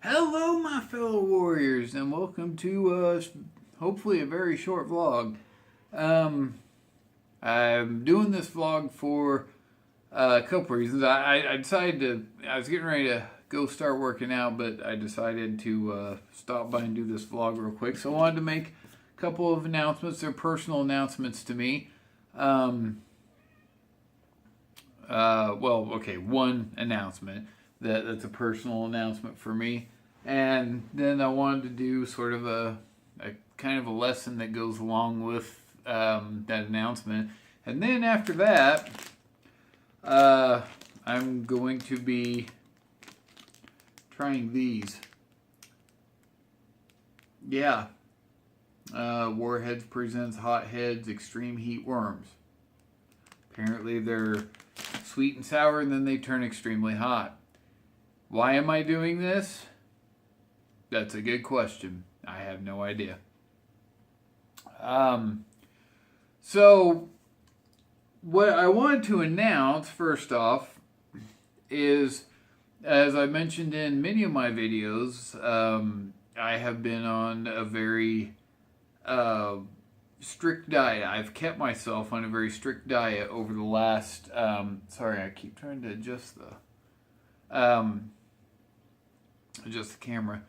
Hello, my fellow warriors, and welcome to hopefully a very short vlog. Um, I'm doing this vlog for a couple reasons. I decided I was getting ready to go start working out, but I decided to stop by and do this vlog real quick. So I wanted to make a couple of announcements. They're personal announcements to me. One announcement that's a personal announcement for me. And then I wanted to do sort of a kind of a lesson that goes along with that announcement. And then after that, I'm going to be trying these. Yeah. Warheads presents Hotheads Extreme Heat Worms. Apparently they're sweet and sour and then they turn extremely hot. Why am I doing this? That's a good question. I have no idea. So what I wanted to announce first off is, as I mentioned in many of my videos, I have been on a very strict diet. I've kept myself on a very strict diet over the last, sorry, I keep trying to adjust the camera.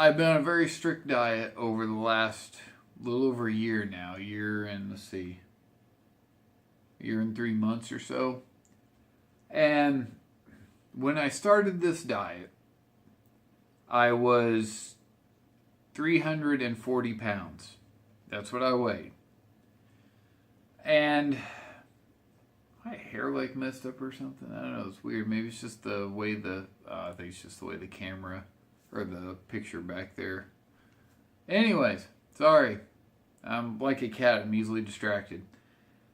I've been on a very strict diet over the last little over a year now. Year and 3 months or so. And when I started this diet, I was 340 pounds. That's what I weighed. And my hair like messed up or something. I don't know. It's weird. Maybe it's just the way I think it's just the way the camera or the picture back there. Anyways, sorry. I'm like a cat. I'm easily distracted.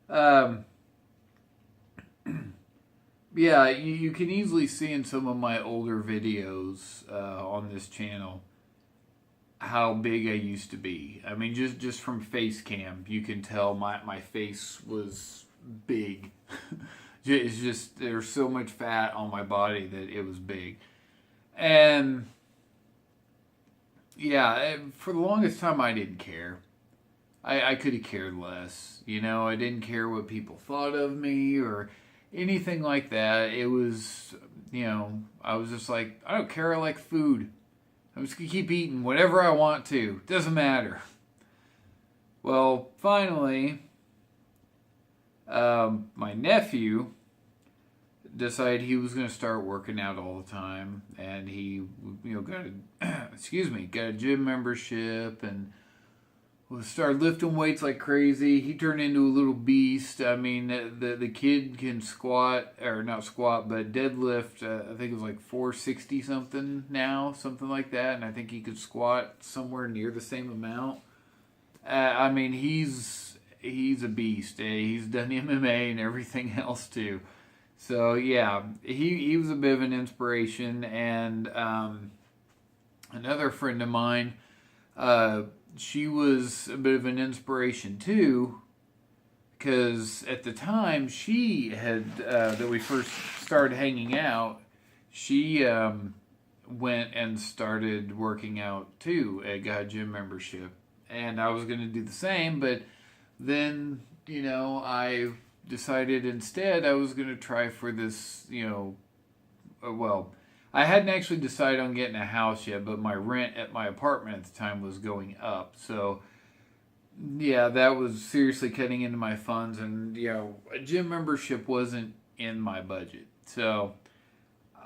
Yeah, you can easily see in some of my older videos on this channel how big I used to be. I mean, just from face cam, you can tell my face was big. It's just, there's so much fat on my body that it was big. And yeah, for the longest time I didn't care. I could have cared less. You know, I didn't care what people thought of me or anything like that. It was, I was just like, I don't care, I like food. I'm just going to keep eating whatever I want to. Doesn't matter. Well, finally, my nephew decided he was going to start working out all the time, and he, got a gym membership and started lifting weights like crazy. He turned into a little beast. I mean, the kid can squat, or not squat, but deadlift. I think it was like 460 something now, something like that, and I think he could squat somewhere near the same amount. I mean, he's a beast. He's done MMA and everything else too. So yeah, he was a bit of an inspiration. And another friend of mine, she was a bit of an inspiration too, because at the time she had that we first started hanging out, she went and started working out too. Got a gym membership, and I was going to do the same, but then I decided instead I was going to try for this, I hadn't actually decided on getting a house yet, but my rent at my apartment at the time was going up. So, yeah, that was seriously cutting into my funds, and, a gym membership wasn't in my budget. So,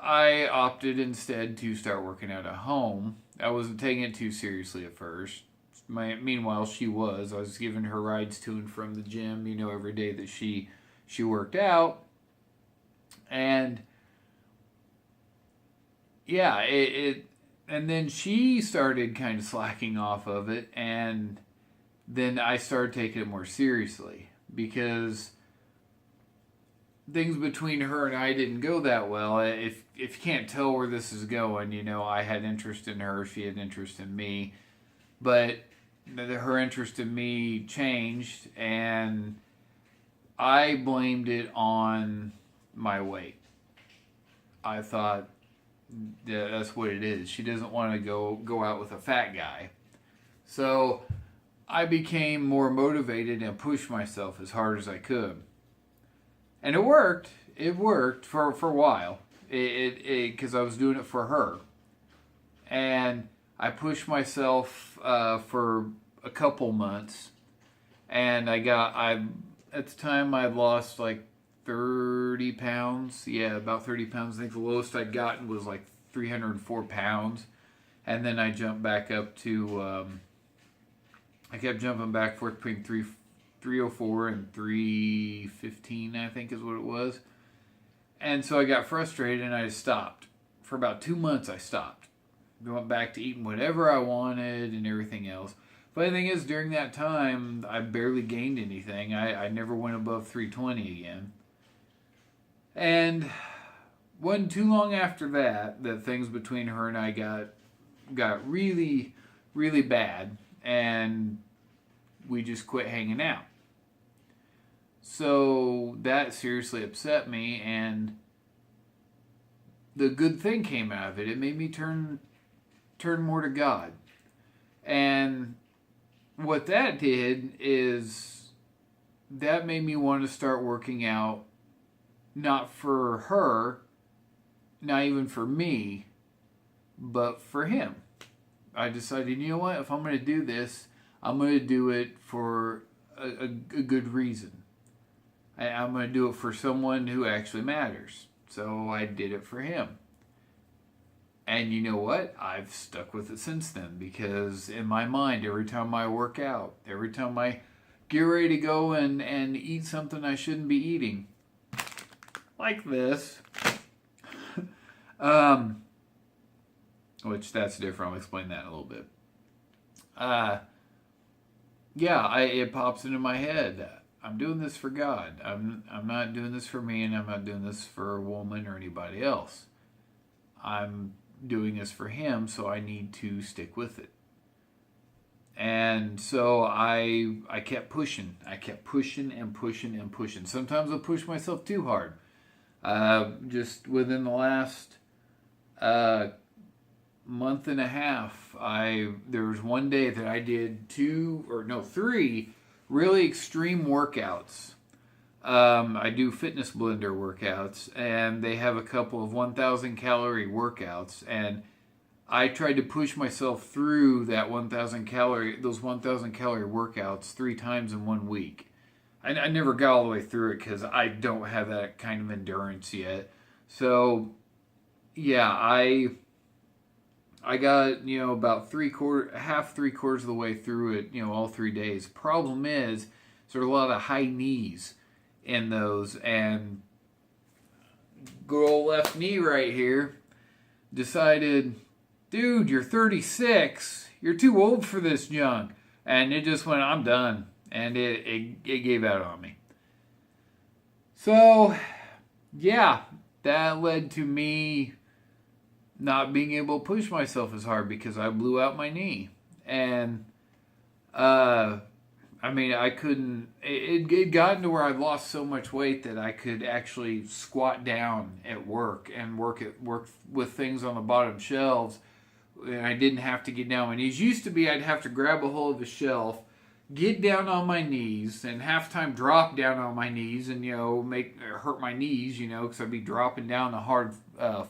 I opted instead to start working out at home. I wasn't taking it too seriously at first. Meanwhile, she was. I was giving her rides to and from the gym, every day that she worked out. And yeah, and then she started kind of slacking off of it, and then I started taking it more seriously because things between her and I didn't go that well. If you can't tell where this is going, I had interest in her, she had interest in me, but her interest in me changed, and I blamed it on my weight. I thought, Yeah, that's what it is. She doesn't want to go out with a fat guy. So I became more motivated and pushed myself as hard as I could. And it worked. It worked for a while. Because I was doing it for her. And I pushed myself for a couple months. And at the time I had lost like 30 pounds. Yeah, about 30 pounds. I think the lowest I'd gotten was like 304 pounds. And then I jumped back up to, I kept jumping back and forth between 304 and 315, I think is what it was. And so I got frustrated and I just stopped. For about 2 months I stopped. I went back to eating whatever I wanted and everything else. Funny thing is, during that time, I barely gained anything. I never went above 320 again. And wasn't too long after that things between her and I got really, really bad. And we just quit hanging out. So that seriously upset me. And the good thing came out of it. It made me turn more to God. And what that did is that made me want to start working out, not for her, not even for me, but for him. I decided, you know what, if I'm going to do this, I'm going to do it for a good reason. I'm going to do it for someone who actually matters. So I did it for him. And you know what? I've stuck with it since then, because in my mind, every time I work out, every time I get ready to go and eat something I shouldn't be eating, like this, which that's different. I'll explain that in a little bit. It pops into my head. I'm doing this for God. I'm not doing this for me, and I'm not doing this for a woman or anybody else. I'm doing this for him, so I need to stick with it. And so I kept pushing. I kept pushing and pushing and pushing. Sometimes I'll push myself too hard. Just within the last month and a half, there was one day that I did 3 really extreme workouts. I do fitness blender workouts, and they have a couple of 1,000 calorie workouts, and I tried to push myself through those 1,000 calorie workouts 3 times in 1 week. I never got all the way through it because I don't have that kind of endurance yet. So yeah, I got, about 3/4 of the way through it, all 3 days. Problem is, there's a lot of high knees in those, and good old left knee right here decided, dude, you're 36, you're too old for this junk, and it just went, I'm done, and it gave out on me. So yeah, that led to me not being able to push myself as hard because I blew out my knee. And I couldn't, it gotten to where I lost so much weight that I could actually squat down at work and work with things on the bottom shelves, and I didn't have to get down on my knees. Used to be I'd have to grab a hold of a shelf, get down on my knees, and half time drop down on my knees and, hurt my knees, because I'd be dropping down the hard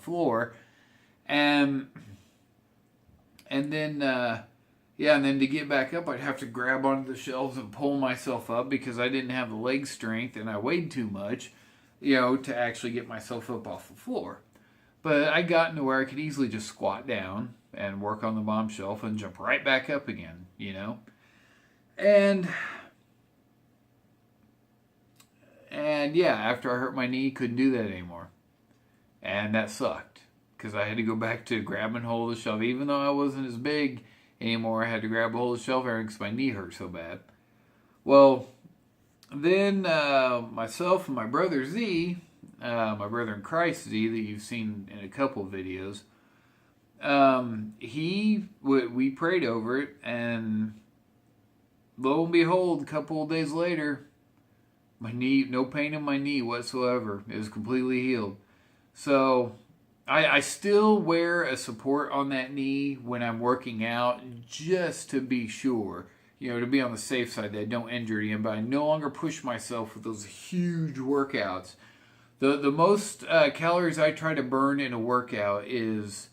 floor. And then to get back up, I'd have to grab onto the shelves and pull myself up because I didn't have the leg strength and I weighed too much, to actually get myself up off the floor. But I got into where I could easily just squat down and work on the bottom shelf and jump right back up again, And yeah, after I hurt my knee, couldn't do that anymore. And that sucked, because I had to go back to grabbing hold of the shelf. Even though I wasn't as big anymore, I had to grab hold of the shelf because my knee hurt so bad. Well, then myself and my brother Z, my brother in Christ Z, that you've seen in a couple of videos, we prayed over it, and lo and behold, a couple of days later, my knee, no pain in my knee whatsoever. It was completely healed. So I still wear a support on that knee when I'm working out just to be sure, to be on the safe side that I don't injure it again. But I no longer push myself with those huge workouts. The most calories I try to burn in a workout is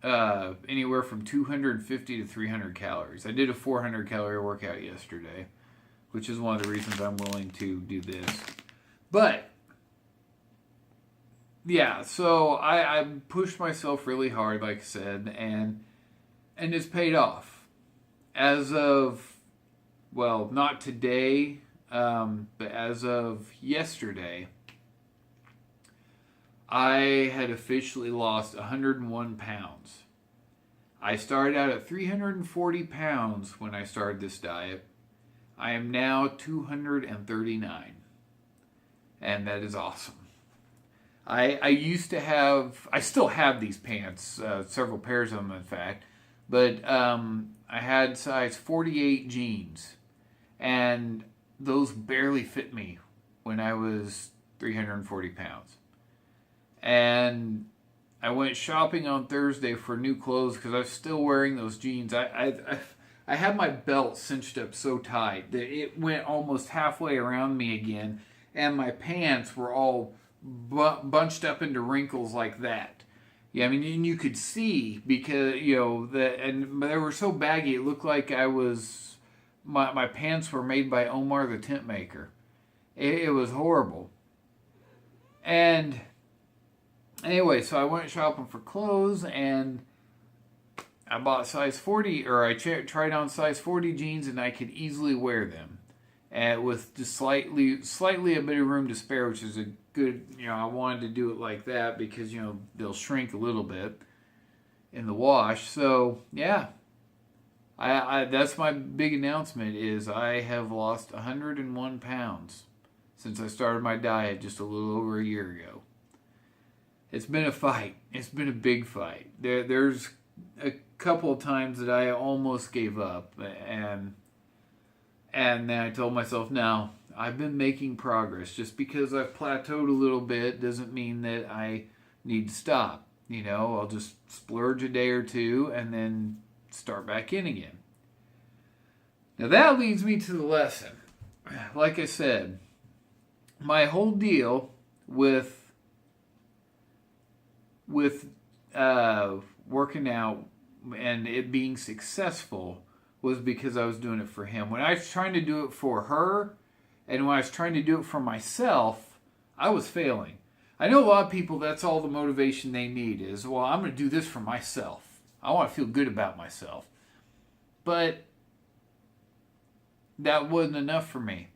anywhere from 250 to 300 calories. I did a 400 calorie workout yesterday, which is one of the reasons I'm willing to do this. But yeah, so I pushed myself really hard, like I said, and it's paid off. As of, well, not today, but as of yesterday, I had officially lost 101 pounds. I started out at 340 pounds when I started this diet. I am now 239. And that is awesome. I used to have, I still have these pants, several pairs of them in fact, but I had size 48 jeans, and those barely fit me when I was 340 pounds. And I went shopping on Thursday for new clothes because I was still wearing those jeans. I had my belt cinched up so tight that it went almost halfway around me again, and my pants were all bunched up into wrinkles like that. Yeah, I mean, and you could see because and they were so baggy it looked like my pants were made by Omar the tent maker. It was horrible. And anyway, so I went shopping for clothes and I bought size 40, or I tried on size 40 jeans, and I could easily wear them, and with just slightly a bit of room to spare, which is a good. I wanted to do it like that because they'll shrink a little bit in the wash. So yeah, I that's my big announcement is I have lost 101 pounds since I started my diet just a little over a year ago. It's been a fight. It's been a big fight. There's a couple of times that I almost gave up, and then I told myself, no, I've been making progress. Just because I've plateaued a little bit doesn't mean that I need to stop. I'll just splurge a day or two and then start back in again. Now that leads me to the lesson. Like I said, my whole deal with working out and it being successful was because I was doing it for him. When I was trying to do it for her and when I was trying to do it for myself, I was failing. I know a lot of people, that's all the motivation they need is, well, I'm going to do this for myself. I want to feel good about myself. But that wasn't enough for me.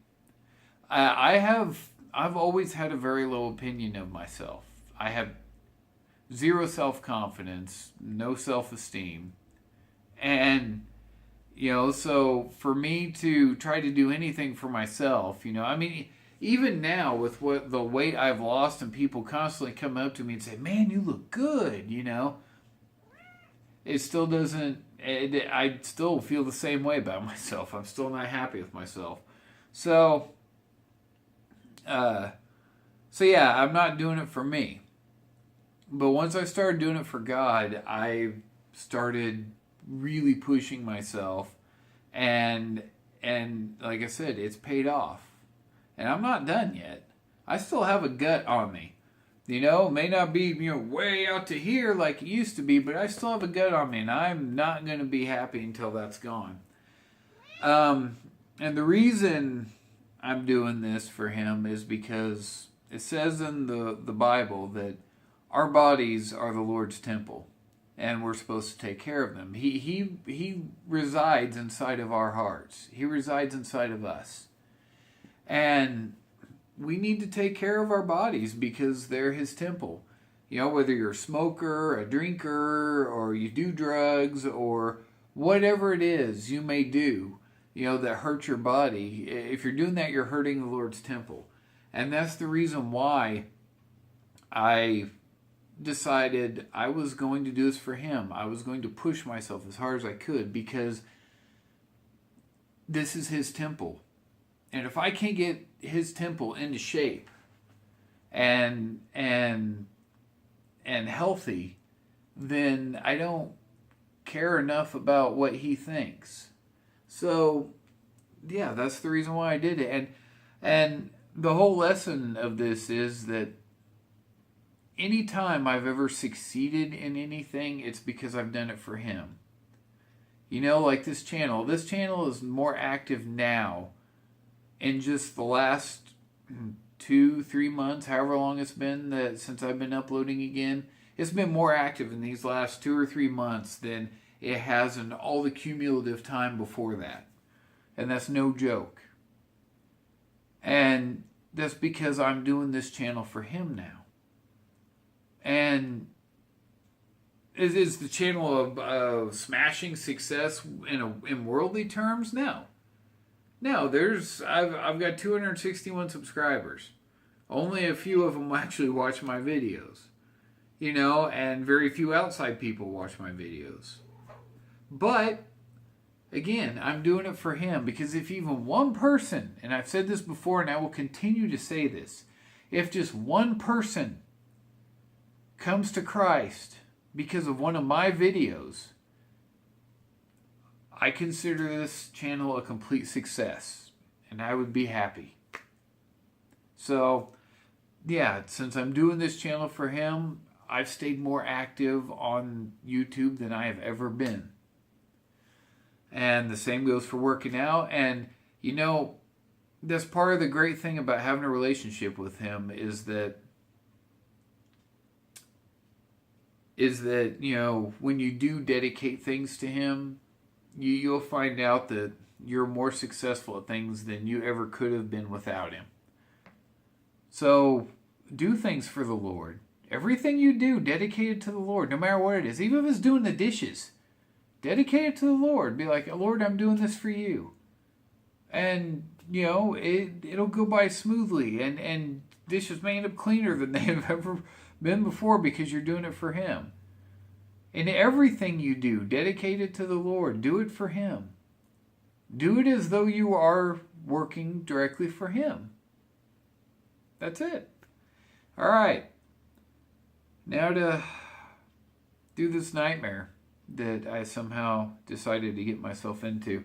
I've always had a very low opinion of myself. I have zero self-confidence, no self-esteem. And, so for me to try to do anything for myself, even now with the weight I've lost and people constantly come up to me and say, man, you look good, it still doesn't, I still feel the same way about myself. I'm still not happy with myself. So yeah, I'm not doing it for me. But once I started doing it for God, I started really pushing myself, and like I said, it's paid off. And I'm not done yet. I still have a gut on me. It may not be way out to here like it used to be, but I still have a gut on me, and I'm not going to be happy until that's gone. And the reason I'm doing this for him is because it says in the Bible that our bodies are the Lord's temple, and we're supposed to take care of them. He resides inside of our hearts. He resides inside of us. And we need to take care of our bodies because they're His temple. Whether you're a smoker, a drinker, or you do drugs, or whatever it is you may do, that hurts your body. If you're doing that, you're hurting the Lord's temple. And that's the reason why I decided I was going to do this for him. I was going to push myself as hard as I could because this is His temple. And if I can't get His temple into shape, and healthy, then I don't care enough about what he thinks. So, yeah, that's the reason why I did it. And the whole lesson of this is that anytime I've ever succeeded in anything, it's because I've done it for him. You know, like this channel. This channel is more active now in just the last 2-3 months, however long it's been that since I've been uploading again. It's been more active in these last 2 or 3 months than it has in all the cumulative time before that. And that's no joke. And that's because I'm doing this channel for him now. And is the channel of smashing success in worldly terms? No. No, I've got 261 subscribers. Only a few of them actually watch my videos. You know, and very few outside people watch my videos. But, again, I'm doing it for him, because if even one person, and I've said this before and I will continue to say this, if just one person comes to Christ because of one of my videos, I consider this channel a complete success, and I would be happy. So, yeah, since I'm doing this channel for him, I've stayed more active on YouTube than I have ever been. And the same goes for working out. And, you know, that's part of the great thing about having a relationship with him is that, you know, when you do dedicate things to him, you'll find out that you're more successful at things than you ever could have been without him. So, do things for the Lord. Everything you do, dedicate it to the Lord, no matter what it is. Even if it's doing the dishes, dedicate it to the Lord. Be like, Lord, I'm doing this for you. And, you know, it'll go by smoothly. And dishes may end up cleaner than they have ever been before because you're doing it for him. And everything you do, dedicate it to the Lord. Do it for him. Do it as though you are working directly for him. That's it. All right. Now to do this nightmare that I somehow decided to get myself into.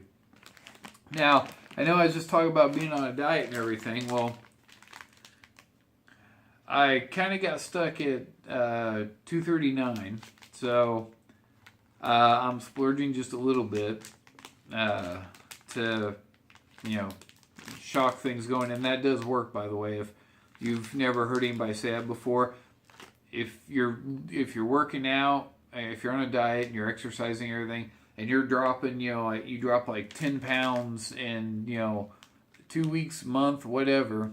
Now, I know I was just talking about being on a diet and everything. Well, I kind of got stuck at 239. So, I'm splurging just a little bit to, you know, shock things going. And that does work, by the way. If you've never heard anybody say that before, if you're working out, if you're on a diet and you're exercising and everything, and you're dropping, you know, like you drop like 10 pounds in, you know, 2 weeks, month, whatever,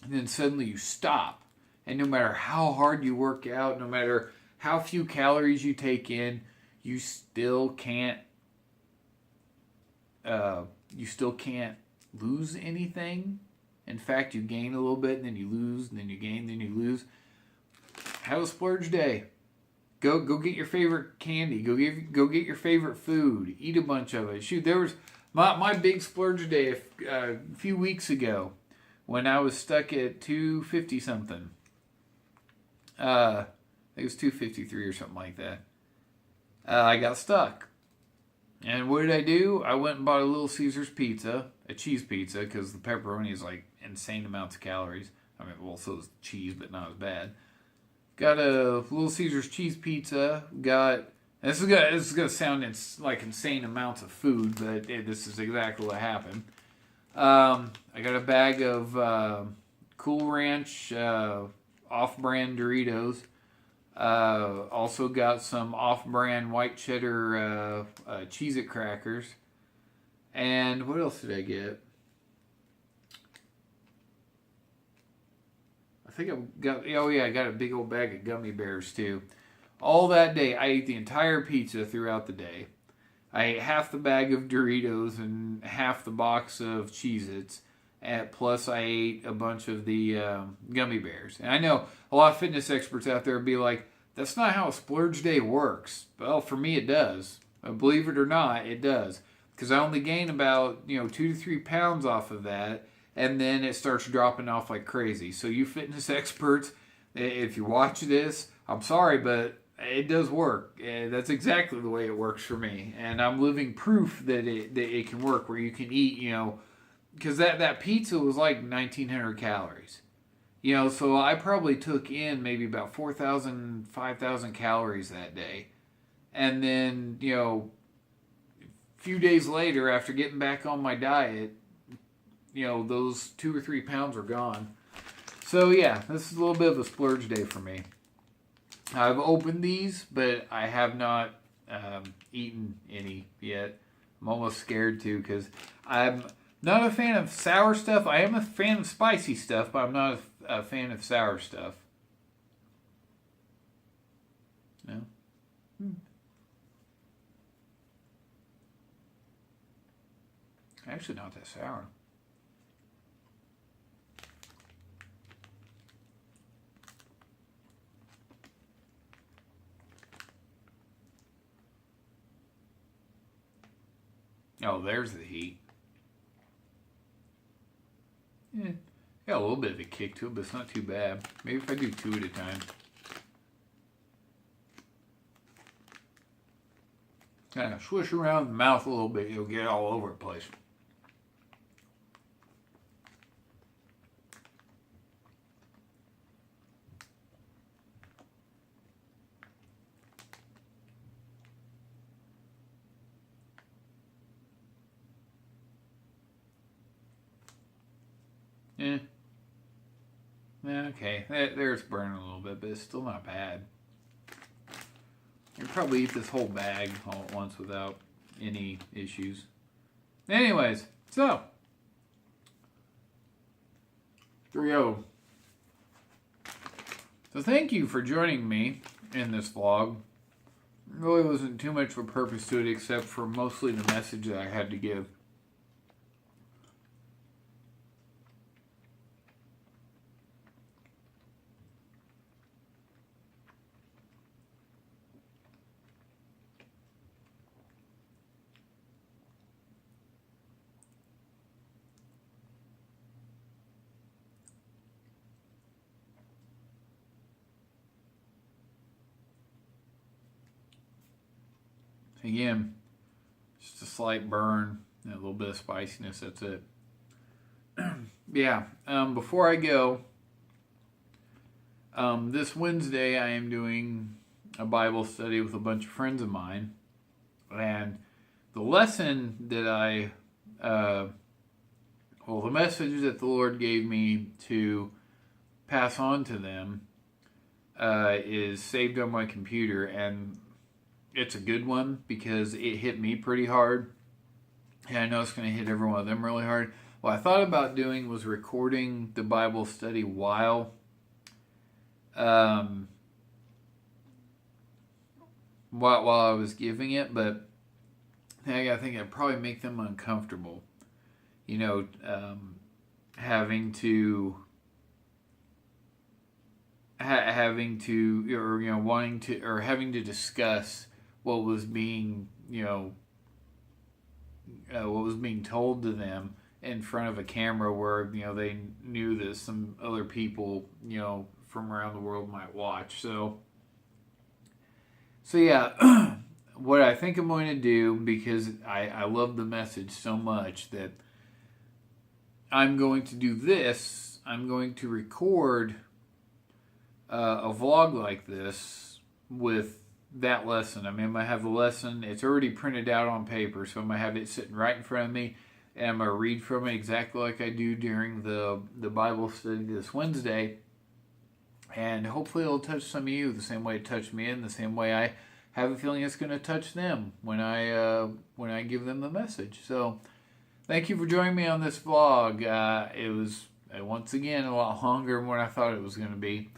and then suddenly you stop. And no matter how hard you work out, no matter how few calories you take in, you still can't lose anything. In fact, you gain a little bit, and then you lose, and then you gain, then you lose. Have a splurge day. Go get your favorite candy. Go get your favorite food. Eat a bunch of it. Shoot, there was my big splurge day a few weeks ago when I was stuck at 250 something. I think it was 253 or something like that. I got stuck. And what did I do? I went and bought a Little Caesars pizza, a cheese pizza, because the pepperoni is like insane amounts of calories. I mean, well, so is cheese, but not as bad. Got a Little Caesars cheese pizza. This is gonna sound like insane amounts of food, but this is exactly what happened. I got a bag of Cool Ranch off-brand Doritos. Also got some off-brand white cheddar Cheez-It crackers. And what else did I get? I think I got a big old bag of gummy bears too. All that day, I ate the entire pizza throughout the day. I ate half the bag of Doritos and half the box of Cheez-Its. Plus, I ate a bunch of the gummy bears. And I know a lot of fitness experts out there would be like, that's not how a splurge day works. Well, for me, it does. Believe it or not, it does. Because I only gain about 2 to 3 pounds off of that. and then it starts dropping off like crazy. So you fitness experts, if you watch this, I'm sorry, but it does work. That's exactly the way it works for me, and I'm living proof that it can work. Where you can eat, because that pizza was like 1,900 calories. So I probably took in maybe about 4,000, 5,000 calories that day. And then, a few days later, after getting back on my diet, those 2 or 3 pounds are gone. So yeah, this is a little bit of a splurge day for me. I've opened these, but I have not eaten any yet. I'm almost scared to, because I'm not a fan of sour stuff. I am a fan of spicy stuff, but I'm not a fan of sour stuff. No. Actually, not that sour. Oh, there's the heat. Yeah, got a little bit of a kick to it, but it's not too bad. Maybe if I do 2 at a time. Kind of swish around the mouth a little bit, you'll get all over the place. Yeah. Okay, there's burning a little bit, but it's still not bad. You could probably eat this whole bag all at once without any issues. Anyways, so here we go. So thank you for joining me in this vlog. There really wasn't too much of a purpose to it except for mostly the message that I had to give. Again, just a slight burn, and a little bit of spiciness, that's it. Yeah, before I go, this Wednesday I am doing a Bible study with a bunch of friends of mine. And the lesson that the message that the Lord gave me to pass on to them is saved on my computer. And it's a good one because it hit me pretty hard. And I know it's going to hit every one of them really hard. What I thought about doing was recording the Bible study while I was giving it, but I think it'd probably make them uncomfortable. Having to wanting to, or having to discuss what was being told to them in front of a camera where they knew that some other people from around the world might watch. So yeah, what I think I'm going to do, because I love the message so much, that I'm going to do this. I'm going to record a vlog like this with that lesson. I mean, I'm going to have the lesson. It's already printed out on paper, so I'm going to have it sitting right in front of me, and I'm going to read from it exactly like I do during the Bible study this Wednesday. And hopefully it'll touch some of you the same way it touched me, and the same way I have a feeling it's going to touch them when I give them the message. So thank you for joining me on this vlog. It was, once again, a lot longer than what I thought it was going to be.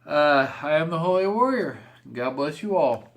I am the Holy Warrior. God bless you all.